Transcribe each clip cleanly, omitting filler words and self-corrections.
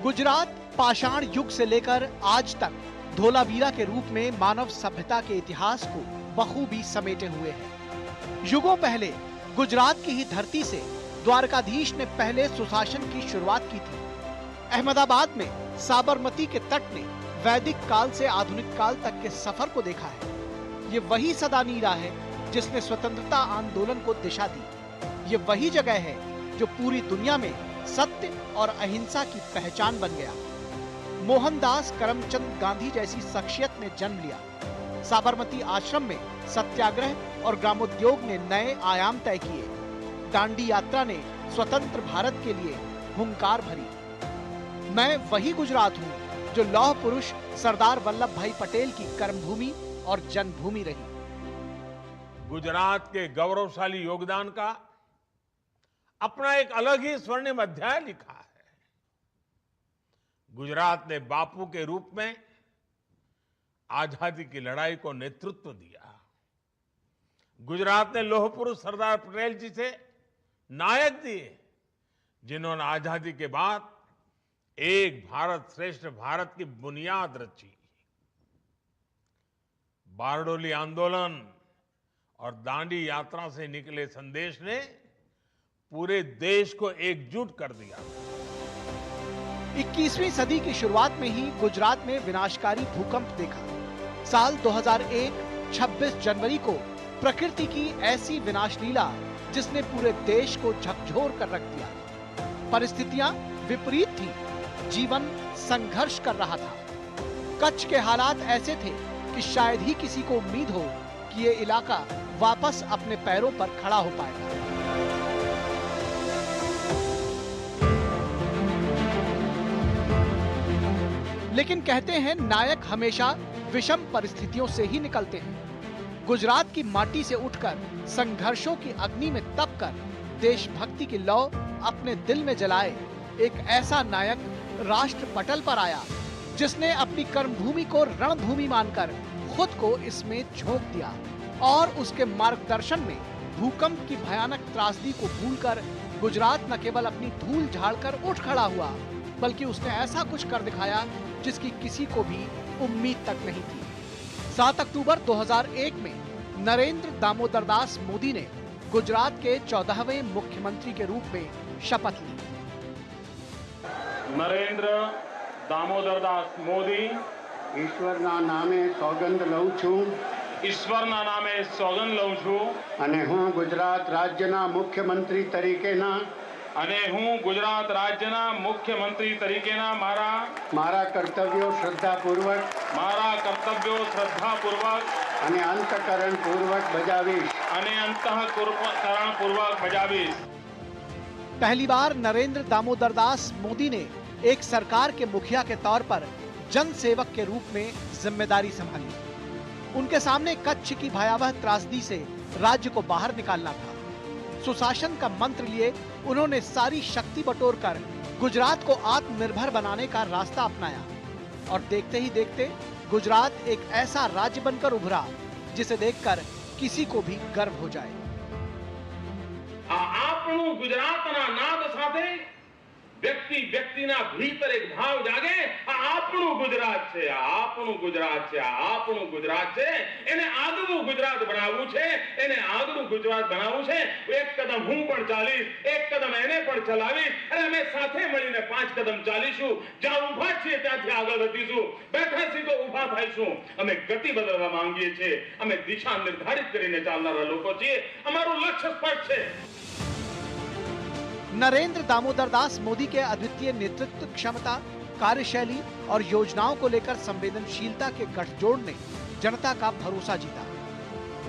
गुजरात पाषाण युग से लेकर आज तक धोलावीरा के रूप में मानव सभ्यता के इतिहास को बखूबी समेटे हुए है। युगों पहले गुजरात की ही धरती से द्वारकाधीश ने पहले सुशासन की शुरुआत की थी। अहमदाबाद में साबरमती के तट ने वैदिक काल से आधुनिक काल तक के सफर को देखा है। ये वही सदानीरा है जिसने स्वतंत्रता आंदोलन को दिशा दी। ये वही जगह है जो पूरी दुनिया में सत्य और अहिंसा की पहचान बन गया। मोहनदास करमचंद गांधी जैसी शख्सियत ने जन्म लिया। साबरमती आश्रम में सत्याग्रह और ग्रामोद्योग ने नए आयाम तय किए। दांडी यात्रा ने स्वतंत्र भारत के लिए हुंकार भरी। मैं वही गुजरात हूं जो लौह पुरुष सरदार वल्लभ भाई पटेल की कर्मभूमि और जन्मभूमि रही। गुजरात के गौरवशाली योगदान का अपना एक अलग ही स्वर्णिम अध्याय लिखा है। गुजरात ने बापू के रूप में आजादी की लड़ाई को नेतृत्व दिया। गुजरात ने लौह पुरुष सरदार पटेल जी से नायक दिए, जिन्होंने आजादी के बाद एक भारत श्रेष्ठ भारत की बुनियाद रची। बारडोली आंदोलन और दांडी यात्रा से निकले संदेश ने पूरे देश को एकजुट कर दिया। 21वीं सदी की शुरुआत में ही गुजरात में विनाशकारी भूकंप देखा। साल 2001 26 जनवरी को प्रकृति की ऐसी विनाशलीला जिसने पूरे देश को झकझोर कर रख दिया। परिस्थितियां विपरीत थी, जीवन संघर्ष कर रहा था। कच्छ के हालात ऐसे थे कि शायद ही किसी को उम्मीद हो कि ये इलाका वापस अपने पैरों पर खड़ा हो पाएगा। लेकिन कहते हैं नायक हमेशा विषम परिस्थितियों से ही निकलते हैं। गुजरात की माटी से उठकर संघर्षों की अग्नि में तपकर देशभक्ति की लौ अपने दिल में जलाए एक ऐसा नायक राष्ट्र पटल पर आया जिसने अपनी कर्मभूमि को रणभूमि मानकर खुद को इसमें झोंक दिया और उसके मार्गदर्शन में भूकंप की भयानक त्रासदी को भूलकर गुजरात न केवल अपनी धूल झाड़कर उठ खड़ा हुआ, बल्कि उसने ऐसा कुछ कर दिखाया जिसकी किसी को भी उम्मीद तक नहीं थी। 7 अक्टूबर 2001 में नरेंद्र दामोदर दास मोदी ने गुजरात के 14वें मुख्यमंत्री के रूप में शपथ ली। नरेंद्र दामोदर दास मोदी ईश्वરના નામે સોગંદ લઉં છું ઈશ્વરના નામે સોગંદ લઉં છું અને હું ગુજરાત રાજ્યના મુખ્યમંત્રી તરીકેના गुजरात राज्यना मुख्यमंत्री तरीकेना मारा કર્તવ્યો શ્રદ્ધાપૂર્વક અને અંતઃકરણપૂર્વક બજાવીશ। पहली बार नरेंद्र दामोदर दास मोदी ने एक सरकार के मुखिया के तौर पर जन सेवक के रूप में जिम्मेदारी संभाली। उनके सामने कच्छ की भयावह त्रासदी से राज्य को बाहर निकालना था। सुशासन का मंत्र लिए उन्होंने सारी शक्ति बटोरकर गुजरात को आत्मनिर्भर बनाने का रास्ता अपनाया और देखते ही देखते गुजरात एक ऐसा राज्य बनकर उभरा जिसे देखकर किसी को भी गर्व हो जाए। आपनु गुजरातना नाद साथे व्यक्तिना भीतर एक भाव जागे, आपनु गुजरात छे, आपनु गुजरात छे, आपनु गुजरात छे। एने आगळू गुजरात बनावू छे, एने आगळू गुजरात बनावू छे। एक कदम हूं पण चालीस, एक कदम एने पण चलावीस अने अमे साथे मळीने 5 कदम चालीशुं। ज्यां ऊभा छीए त्यांथी आगळ वधीशुं, बैठा छीए तो ऊभा थाईशुं। अमे गति बदलवा માંગીએ છીએ, अमे दिशा निर्धारित करीने चालनारा लोको छीए। अमारुं लक्ष्य स्पष्ट छे। नरेंद्र दामोदर दास मोदी के अद्वितीय नेतृत्व क्षमता, कार्यशैली और योजनाओं को लेकर संवेदनशीलता के गठजोड़ ने जनता का भरोसा जीता,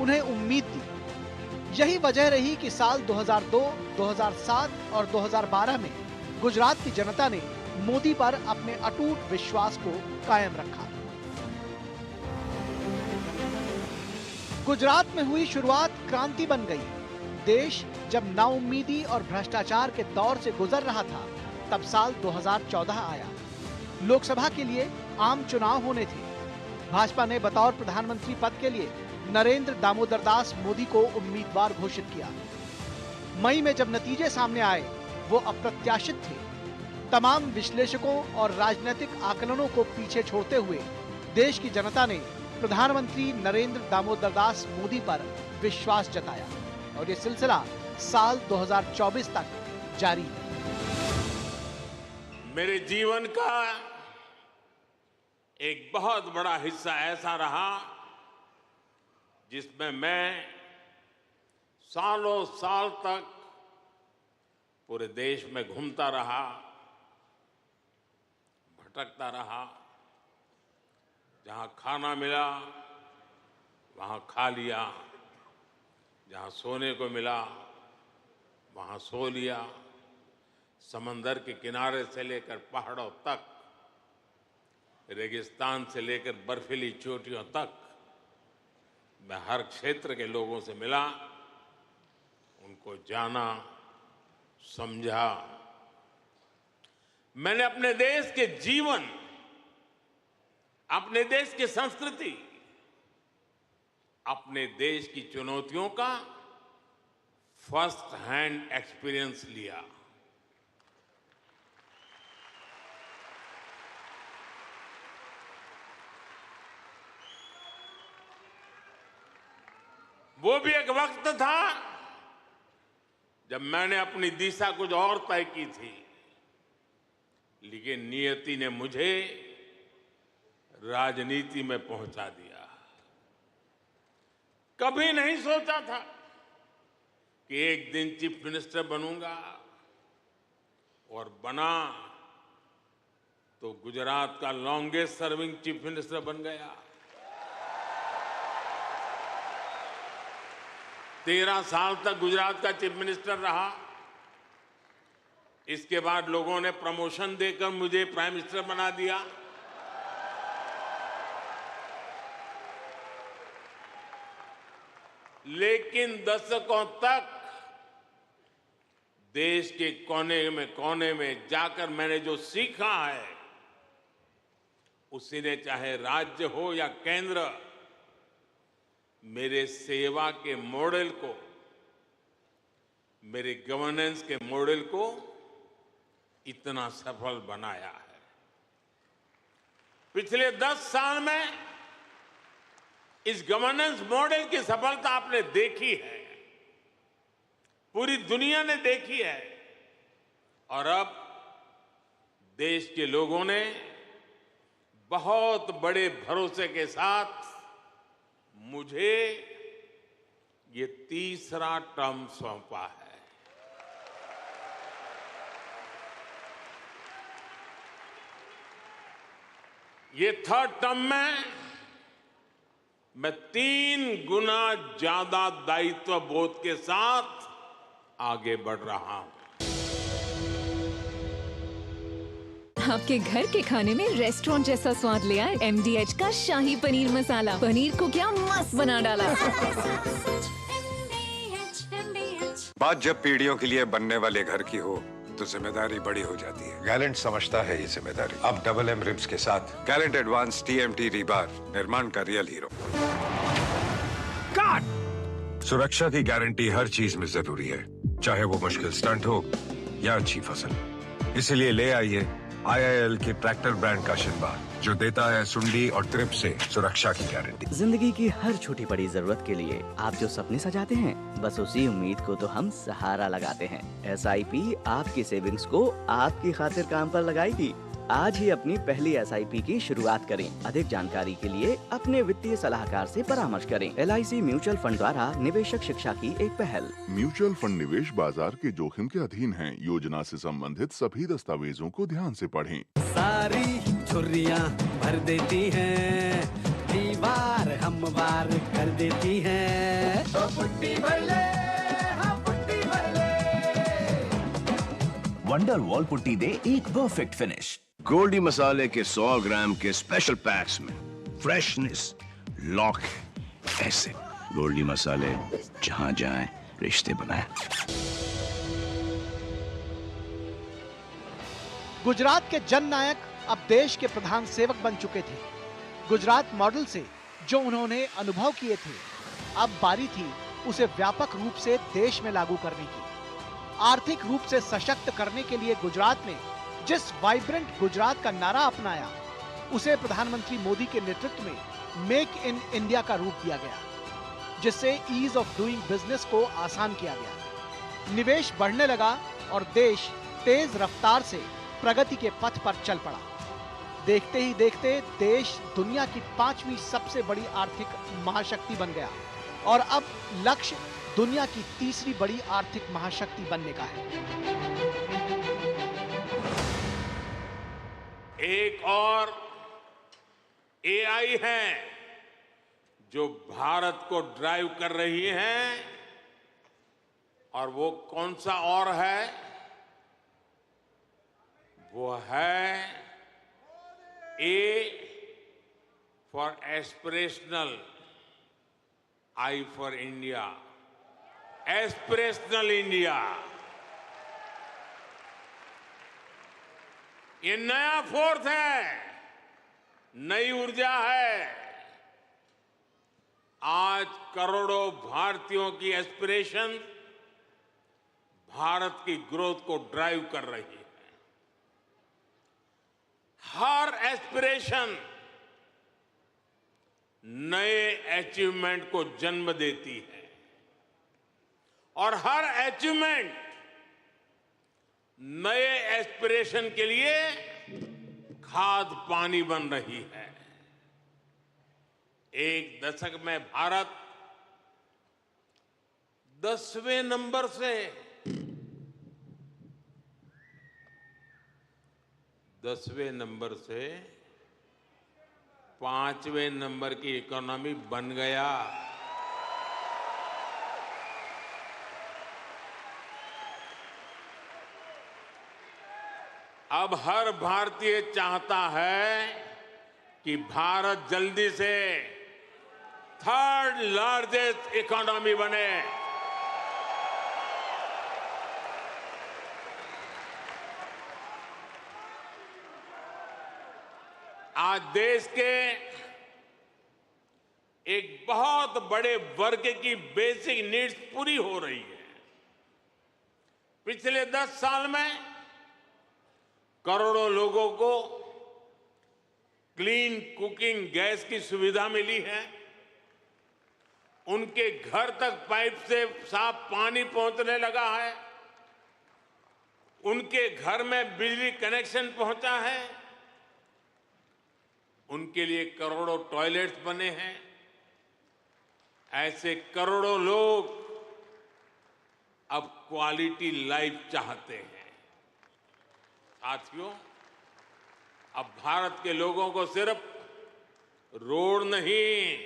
उन्हें उम्मीद दी। यही वजह रही कि साल 2002, 2007 और 2012 में गुजरात की जनता ने मोदी पर अपने अटूट विश्वास को कायम रखा। गुजरात में हुई शुरुआत क्रांति बन गई। देश जब नाउम्मीदी और भ्रष्टाचार के दौर से गुजर रहा था, तब साल 2014 आया। लोकसभा के लिए आम चुनाव होने थे। भाजपा ने बतौर प्रधानमंत्री पद के लिए नरेंद्र दामोदर दास मोदी को उम्मीदवार घोषित किया। मई में जब नतीजे सामने आए, वो अप्रत्याशित थे। तमाम विश्लेषकों और राजनीतिक आकलनों को पीछे छोड़ते हुए देश की जनता ने प्रधानमंत्री नरेंद्र दामोदर दास मोदी पर विश्वास जताया और ये सिलसिला साल 2024 तक जारी है। मेरे जीवन का एक बहुत बड़ा हिस्सा ऐसा रहा जिसमें मैं सालों साल तक पूरे देश में घूमता रहा, भटकता रहा। जहां खाना मिला वहां खा लिया, जहां सोने को मिला वहां सो लिया। समंदर के किनारे से लेकर पहाड़ों तक, रेगिस्तान से लेकर बर्फीली चोटियों तक मैं हर क्षेत्र के लोगों से मिला, उनको जाना, समझा। मैंने अपने देश के जीवन, अपने देश की संस्कृति, अपने देश की चुनौतियों का फर्स्ट हैंड एक्सपीरियंस लिया। वो भी एक वक्त था जब मैंने अपनी दिशा कुछ और तय की थी, लेकिन नियति ने मुझे राजनीति में पहुंचा दिया। कभी नहीं सोचा था कि एक दिन चीफ मिनिस्टर बनूंगा, और बना तो गुजरात का लॉन्गेस्ट सर्विंग चीफ मिनिस्टर बन गया। 13 साल तक गुजरात का चीफ मिनिस्टर रहा। इसके बाद लोगों ने प्रमोशन देकर मुझे प्राइम मिनिस्टर बना दिया। लेकिन दशकों तक देश के कोने में जाकर मैंने जो सीखा है, उसी ने चाहे राज्य हो या केंद्र, मेरे सेवा के मॉडल को, मेरे गवर्नेंस के मॉडल को इतना सफल बनाया है। पिछले 10 साल में इस गवर्नेंस मॉडल की सफलता आपने देखी है, पूरी दुनिया ने देखी है, और अब देश के लोगों ने बहुत बड़े भरोसे के साथ मुझे ये तीसरा टर्म सौंपा है। ये थर्ड टर्म में मैं 3 गुना ज्यादा दायित्व बोध के साथ आगे बढ़ रहा हूं। आपके घर के खाने में रेस्टोरेंट जैसा स्वाद ले आए MDH का शाही पनीर मसाला। पनीर को क्या मस्त बना डाला। बात जब पीढ़ियों के लिए बनने वाले घर की हो तो जिम्मेदारी बड़ी हो जाती है। गैलेंट समझता है ये जिम्मेदारी। अब डबल M रिब्स के साथ गैलेंट एडवांस TMT रीबार, निर्माण का रियल हीरो। सुरक्षा की गारंटी हर चीज में जरूरी है, चाहे वो मुश्किल स्टंट हो या अच्छी फसल। इसलिए ले आइए IIL के ट्रैक्टर ब्रांड का शिनबार, जो देता है सुंडी और ट्रिप से सुरक्षा की गारंटी। जिंदगी की हर छोटी बड़ी जरूरत के लिए आप जो सपने सजाते हैं, बस उसी उम्मीद को तो हम सहारा लगाते हैं। SIP आपकी सेविंग्स को आपकी खातिर काम पर लगाएगी। आज ही अपनी पहली SIP की शुरुआत करें। अधिक जानकारी के लिए अपने वित्तीय सलाहकार से परामर्श करें। LIC म्यूचुअल फंड द्वारा निवेशक शिक्षा की एक पहल। म्यूचुअल फंड निवेश बाजार के जोखिम के अधीन हैं। योजना से संबंधित सभी दस्तावेजों को ध्यान से पढ़ें। सारी छुर्रियाँ भर देती हैं, दीवार हमवार कर देती हैं। तो पुट्टी भर ले, हाँ पुट्टी भर ले। वंडर वॉल पुट्टी दे एक परफेक्ट फिनिश। गोल्डी मसाले के 100 ग्राम के स्पेशल पैक्स में फ्रेशनेस लॉक है। ऐसे गोल्डी मसाले जहां जाएं रिश्ते बनाएं। गुजरात के जननायक अब देश के प्रधान सेवक बन चुके थे। गुजरात मॉडल से जो उन्होंने अनुभव किए थे, अब बारी थी उसे व्यापक रूप से देश में लागू करने की। आर्थिक रूप से सशक्त करने के लिए गुजरात में जिस वाइब्रेंट गुजरात का नारा अपनाया, उसे प्रधानमंत्री मोदी के नेतृत्व में मेक इन इंडिया का रूप दिया गया, जिससे ईज ऑफ डूइंग बिजनेस को आसान किया गया। निवेश बढ़ने लगा और देश तेज रफ्तार से प्रगति के पथ पर चल पड़ा। देखते ही देखते देश दुनिया की 5वीं सबसे बड़ी आर्थिक महाशक्ति बन गया और अब लक्ष्य दुनिया की 3री बड़ी आर्थिक महाशक्ति बनने का है। एक और एआई है जो भारत को ड्राइव कर रही है, और वो कौन सा और है? वो है A for aspirational, I for India. Aspirational India, ये नया फोर्स है, नई ऊर्जा है। आज करोड़ों भारतीयों की एस्पिरेशन भारत की ग्रोथ को ड्राइव कर रही है। हर एस्पिरेशन नए अचीवमेंट को जन्म देती है और हर अचीवमेंट नए एस्पिरेशन के लिए खाद पानी बन रही है। एक दशक में भारत 10वें नंबर से 5वें नंबर की इकोनॉमी बन गया। अब हर भारतीय चाहता है कि भारत जल्दी से 3rd लार्जेस्ट इकोनॉमी बने। आज देश के एक बहुत बड़े वर्ग की बेसिक नीड्स पूरी हो रही है। पिछले 10 साल में करोड़ों लोगों को क्लीन कुकिंग गैस की सुविधा मिली है। उनके घर तक पाइप से साफ पानी पहुंचने लगा है। उनके घर में बिजली कनेक्शन पहुंचा है। उनके लिए करोड़ों टॉयलेट्स बने हैं। ऐसे करोड़ों लोग अब क्वालिटी लाइफ चाहते हैं। साथियों, अब भारत के लोगों को सिर्फ रोड नहीं,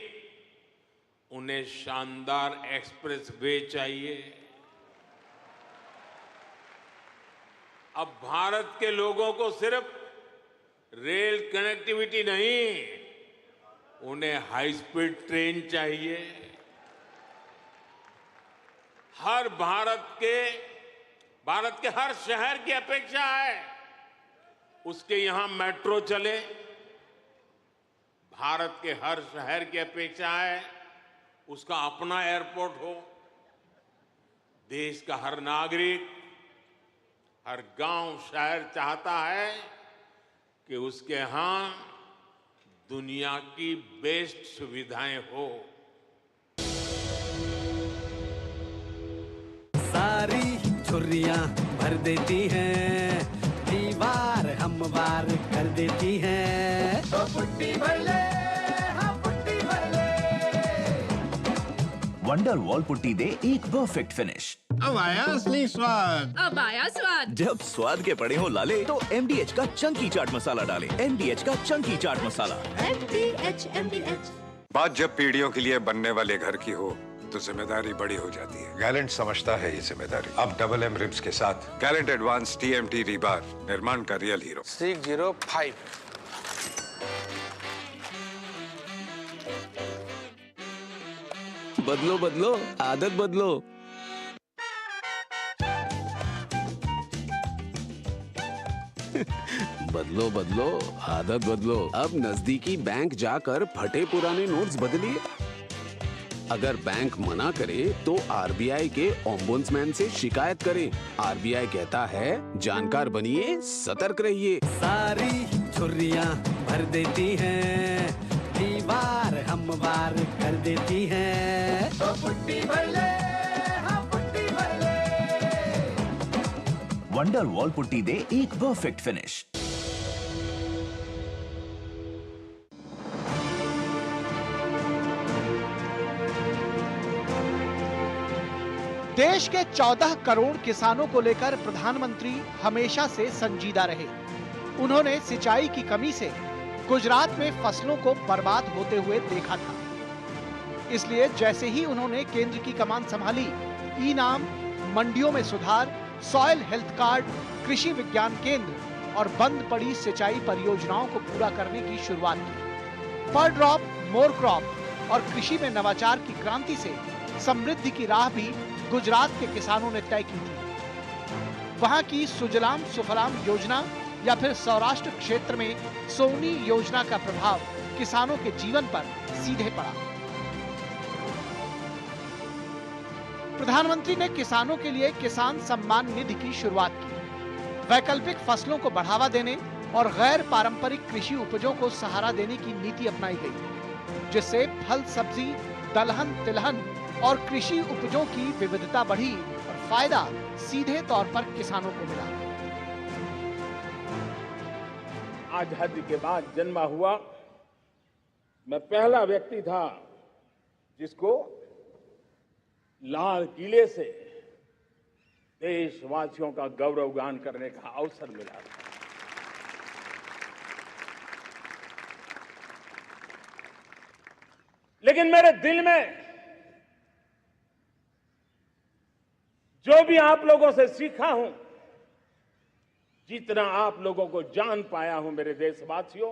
उन्हें शानदार एक्सप्रेस वे चाहिए। अब भारत के लोगों को सिर्फ रेल कनेक्टिविटी नहीं, उन्हें हाई स्पीड ट्रेन चाहिए। भारत के हर शहर की अपेक्षा है उसके यहां मेट्रो चले। भारत के हर शहर की अपेक्षा है उसका अपना एयरपोर्ट हो। देश का हर नागरिक, हर गांव शहर चाहता है कि उसके यहां दुनिया की बेस्ट सुविधाएं हो। सारी छुर्रियां भर देती हैं, दीवार हमवार कर देती हैं। तो पुट्टी भर ले, हाँ पुट्टी भर ले। वंडर वॉल पुट्टी दे एक परफेक्ट फिनिश। अब आया असली स्वाद। अब आया स्वाद। जब स्वाद के पड़े हो लाले तो MDH का चंकी चाट मसाला डालें। MDH का चंकी चाट मसाला। MDH। बात जब पीढ़ियों के लिए बनने वाले घर की हो तो जिम्मेदारी बड़ी हो जाती है। गैलेंट समझता है ये जिम्मेदारी। अब डबल M रिब्स के साथ गैलेंट एडवांस TMT रीबार, निर्माण का रियल हीरो। 605। बदलो बदलो, आदत बदलो। बदलो बदलो, आदत बदलो। अब नजदीकी बैंक जाकर फटे पुराने नोट्स बदलिए। अगर बैंक मना करे तो आरबीआई के ओम्बुड्समैन से शिकायत करें। आरबीआई कहता है जानकार बनिए, सतर्क रहिए। सारी झुर्रियाँ भर देती हैं, दीवार हमवार कर देती हैं। तो पुट्टी भर ले, हाँ पुट्टी भर ले। वंडर वॉल पुट्टी दे एक परफेक्ट फिनिश। देश के 14 करोड़ किसानों को लेकर प्रधानमंत्री हमेशा से संजीदा रहे। उन्होंने सिंचाई की कमी से गुजरात में फसलों को बर्बाद होते हुए देखा था। इसलिए जैसे ही उन्होंने केंद्र की कमान संभाली, ई-नाम, मंडियों में सुधार, सॉइल हेल्थ कार्ड, कृषि विज्ञान केंद्र और बंद पड़ी सिंचाई परियोजनाओं को पूरा करने की शुरुआत की। पर ड्रॉप मोर क्रॉप और कृषि में नवाचार की क्रांति से समृद्धि की राह भी गुजरात के किसानों ने तय की थी। वहां की सुजलाम सुफलाम योजना या फिर सौराष्ट्र क्षेत्र में सोनी योजना का प्रभाव किसानों के जीवन पर सीधे पड़ा। प्रधानमंत्री ने किसानों के लिए किसान सम्मान निधि की शुरुआत की। वैकल्पिक फसलों को बढ़ावा देने और गैर पारंपरिक कृषि उपजों को सहारा देने की नीति अपनाई गई, जिससे फल सब्जी, दलहन तिलहन और कृषि उपजों की विविधता बढ़ी और फायदा सीधे तौर पर किसानों को मिला। आजादी के बाद जन्मा हुआ मैं पहला व्यक्ति था जिसको लाल किले से देशवासियों का गौरवगान करने का अवसर मिला। लेकिन मेरे दिल में जो भी आप लोगों से सीखा हूं, जितना आप लोगों को जान पाया हूं मेरे देशवासियों,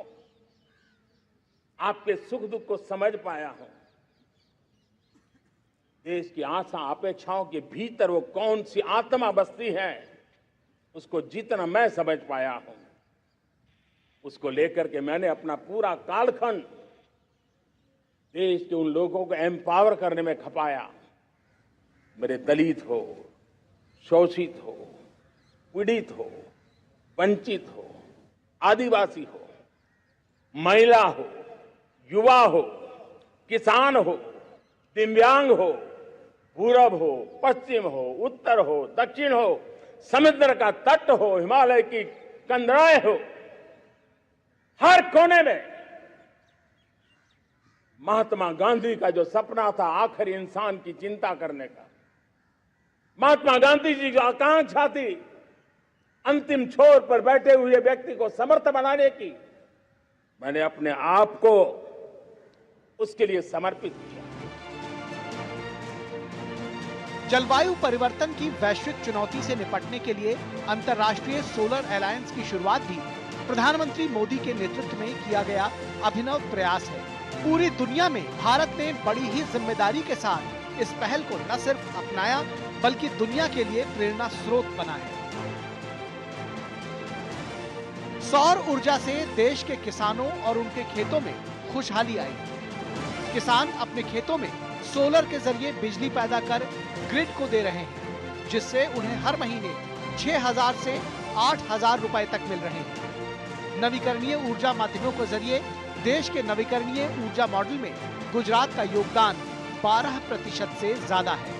आपके सुख दुख को समझ पाया हूं, देश की आशा अपेक्षाओं के भीतर वो कौन सी आत्मा बसती है, उसको जितना मैं समझ पाया हूं, उसको लेकर के मैंने अपना पूरा कालखंड देश के उन लोगों को एम्पावर करने में खपाया। मेरे दलित हो, शोषित हो, पीड़ित हो, वंचित हो, आदिवासी हो, महिला हो, युवा हो, किसान हो, दिव्यांग हो, पूरब हो, पश्चिम हो, उत्तर हो, दक्षिण हो, समुद्र का तट हो, हिमालय की कंदराएं हो, हर कोने में महात्मा गांधी का जो सपना था आखिरी इंसान की चिंता करने का, महात्मा गांधी जी जो आकांक्षा थी अंतिम छोर पर बैठे हुए व्यक्ति को समर्थ बनाने की, मैंने अपने आप को उसके लिए समर्पित किया। जलवायु परिवर्तन की वैश्विक चुनौती से निपटने के लिए अंतर्राष्ट्रीय सोलर अलायंस की शुरुआत भी प्रधानमंत्री मोदी के नेतृत्व में किया गया अभिनव प्रयास है। पूरी दुनिया में भारत ने बड़ी ही जिम्मेदारी के साथ इस पहल को न सिर्फ अपनाया बल्कि दुनिया के लिए प्रेरणा स्रोत बना है। सौर ऊर्जा से देश के किसानों और उनके खेतों में खुशहाली आई। किसान अपने खेतों में सोलर के जरिए बिजली पैदा कर ग्रिड को दे रहे हैं, जिससे उन्हें हर महीने 6,000 से 8,000 रुपए तक मिल रहे हैं। नवीकरणीय ऊर्जा माध्यमों के जरिए देश के नवीकरणीय ऊर्जा मॉडल में गुजरात का योगदान 12% से ज्यादा है।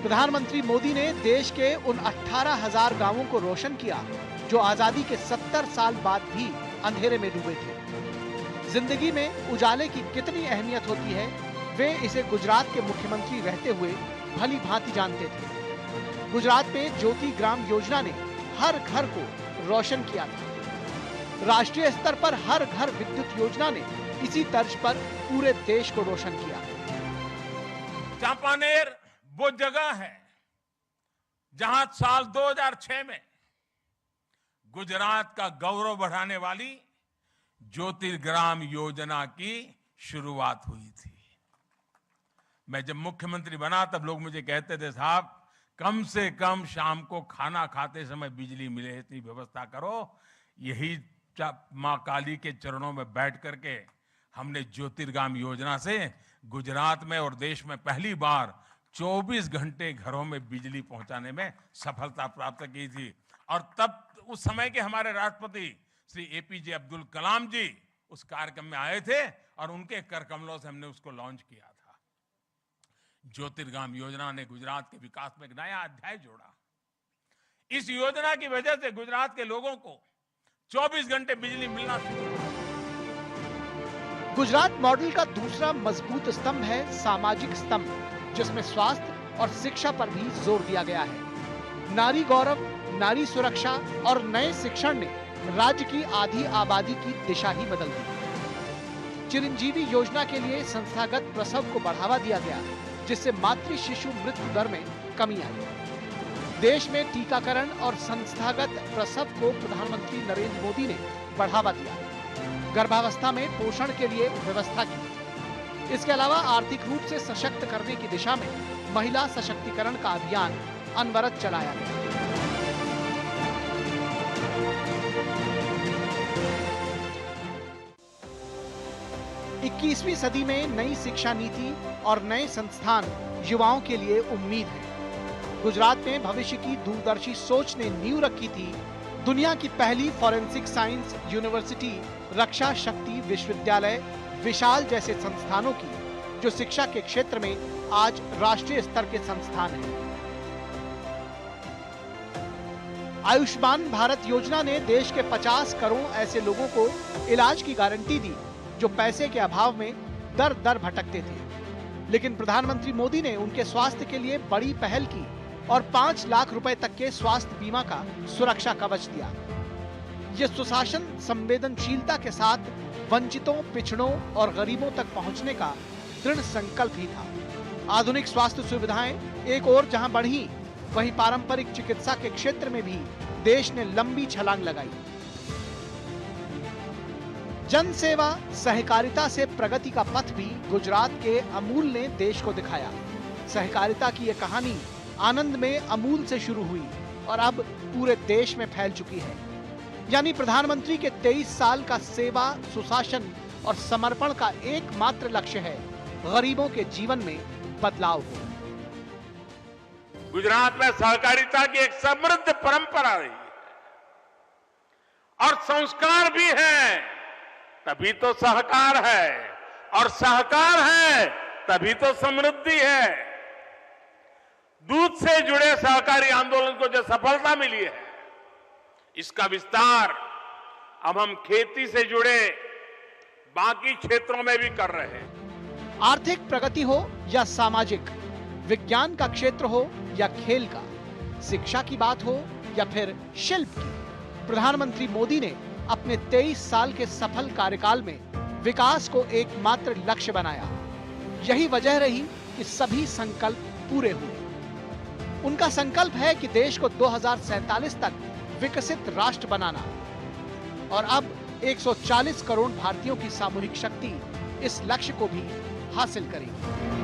प्रधानमंत्री मोदी ने देश के उन 18,000 गांवों को रोशन किया जो आजादी के 70 साल बाद भी अंधेरे में डूबे थे। जिंदगी में उजाले की कितनी अहमियत होती है, वे इसे गुजरात के मुख्यमंत्री रहते हुए भली भांति जानते थे। गुजरात में ज्योति ग्राम योजना ने हर घर को रोशन किया था। राष्ट्रीय स्तर पर हर घर विद्युत योजना ने इसी तर्ज पर पूरे देश को रोशन किया। चांपानेर वो जगह है जहां साल 2006 में गुजरात का गौरव बढ़ाने वाली ज्योतिर्ग्राम योजना की शुरुआत हुई थी। मैं जब मुख्यमंत्री बना तब लोग मुझे कहते थे, साहब कम से कम शाम को खाना खाते समय बिजली मिले इतनी व्यवस्था करो। यही मां काली के चरणों में बैठ करके हमने ज्योतिर्गाम योजना से गुजरात में और देश में पहली बार 24 घंटे घरों में बिजली पहुंचाने में सफलता प्राप्त की थी। और तब उस समय के हमारे राष्ट्रपति श्री एपीजे अब्दुल कलाम जी उस कार्यक्रम में आए थे और उनके कर कमलों से हमने उसको लॉन्च किया था। ज्योतिर्गाम योजना ने गुजरात के विकास में एक नया अध्याय जोड़ा। इस योजना की वजह से गुजरात के लोगों को 24 घंटे बिजली मिलना शुरू हुआ। गुजरात मॉडल का दूसरा मजबूत स्तंभ है सामाजिक स्तंभ, जिसमें स्वास्थ्य और शिक्षा पर भी जोर दिया गया है। नारी गौरव, नारी सुरक्षा और नए शिक्षण ने राज्य की आधी आबादी की दिशा ही बदल दी। चिरंजीवी योजना के लिए संस्थागत प्रसव को बढ़ावा दिया गया, जिससे मातृ शिशु मृत्यु दर में कमी आई। देश में टीकाकरण और संस्थागत प्रसव को प्रधानमंत्री नरेंद्र मोदी ने बढ़ावा दिया। गर्भावस्था में पोषण के लिए व्यवस्था की। इसके अलावा आर्थिक रूप से सशक्त करने की दिशा में महिला सशक्तिकरण का अभियान अनवरत चलाया गया। 21वीं सदी में नई शिक्षा नीति और नए संस्थान युवाओं के लिए उम्मीद है। गुजरात में भविष्य की दूरदर्शी सोच ने नींव रखी थी दुनिया की पहली फॉरेंसिक साइंस यूनिवर्सिटी, रक्षा शक्ति विश्वविद्यालय, विशाल जैसे संस्थानों की, जो शिक्षा के क्षेत्र में आज राष्ट्रीय स्तर के संस्थान हैं। आयुष्मान भारत योजना ने देश के 50 करोड़ ऐसे लोगों को इलाज की गारंटी दी जो पैसे के अभाव में दर दर भटकते थे। लेकिन प्रधानमंत्री मोदी ने उनके स्वास्थ्य के लिए बड़ी पहल की और 5 लाख रुपए तक के स्वास्थ्य बीमा का सुरक्षा कवच दिया। ये सुशासन संवेदनशीलता के साथ वंचितों, पिछड़ों और गरीबों तक पहुंचने का दृढ़ संकल्प ही था। आधुनिक स्वास्थ्य सुविधाएं एक ओर जहां बढ़ी, वहीं पारंपरिक चिकित्सा के क्षेत्र में भी देश ने लंबी छलांग लगाई। जन सेवा, सहकारिता से प्रगति का पथ भी गुजरात के अमूल ने देश को दिखाया। सहकारिता की ये कहानी आनंद में अमूल से शुरू हुई और अब पूरे देश में फैल चुकी है। यानी प्रधानमंत्री के 23 साल का सेवा, सुशासन और समर्पण का एकमात्र लक्ष्य है गरीबों के जीवन में बदलाव हो। गुजरात में सहकारिता की एक समृद्ध परंपरा रही है और संस्कार भी है, तभी तो सहकार है, और सहकार है तभी तो समृद्धि है। दूध से जुड़े सहकारी आंदोलन को जो सफलता मिली है, इसका विस्तार अब हम खेती से जुड़े बाकी क्षेत्रों में भी कर रहे हैं। आर्थिक प्रगति हो या सामाजिक, विज्ञान का क्षेत्र हो या खेल का, शिक्षा की बात हो या फिर शिल्प की, प्रधानमंत्री मोदी ने अपने 23 साल के सफल कार्यकाल में विकास को एकमात्र लक्ष्य बनाया। यही वजह रही कि सभी संकल्प पूरे हुए। उनका संकल्प है कि देश को 2047 तक विकसित राष्ट्र बनाना, और अब 140 करोड़ भारतीयों की सामूहिक शक्ति इस लक्ष्य को भी हासिल करेगी।